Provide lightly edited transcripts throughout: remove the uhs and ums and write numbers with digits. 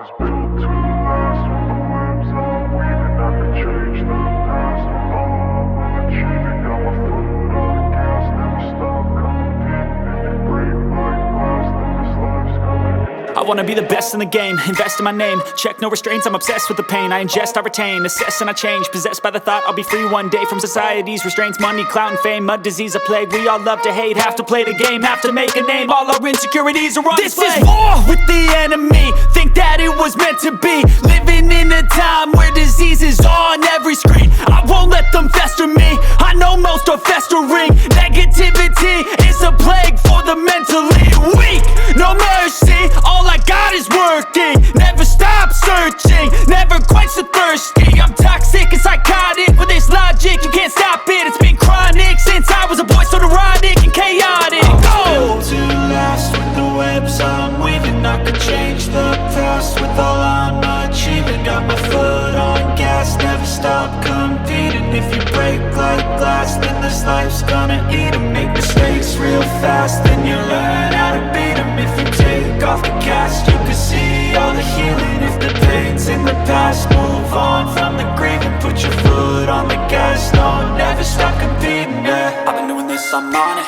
was built to last. With the webs I'm weaving, I could change the past. With all I'm achieving, got my foot on gas. Never stop competing. If you break like glass, then this life's gonna end. I wanna be the best in the game, invest in my name. Check no restraints, I'm obsessed with the pain. I ingest, I retain, assess and I change. Possessed by the thought I'll be free one day from society's restraints. Money, clout and fame, mud, disease, a plague. We all love to hate, have to play the game, have to make a name. All our insecurities are on display. This is war with the enemy, think that it was meant to be. Living in a time where disease is on every screen. I won't let them fester me, I know most are festering. Negativity is a plague for the mentally weak. No mercy, all I got is working. Never stop searching, never quench the thirsty. I'm toxic and psychotic, with this logic you can't stop it. It's been chronic since I was a boy, so neurotic and chaotic. Built to last. With the webs I'm weaving, I could change the past. With all I'm achieving, got my foot on gas. Never stop competing. If you break like glass, then this life's gonna eat 'em. Make mistakes real fast, then you learn how to beat 'em. If you take off the cast, you can see all the healing. If the pain's in the past, move on from the grieving. Put your foot on the gas, no, never stop competing, yeah. I've been doing this, I'm on it.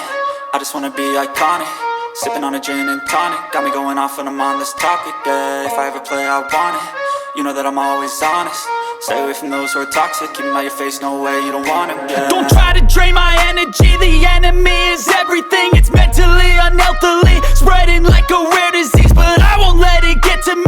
I just wanna be iconic. Sipping on a gin and tonic, got me going off when I'm on this topic, yeah. If I ever play, I want it. You know that I'm always honest. Stay away from those who are toxic. Keep 'em out your face, no way, you don't want it, yeah. Don't try to drain my energy. The enemy is everything. It's mentally, unhealthily, spreading like a rare disease. But I won't let it get to me.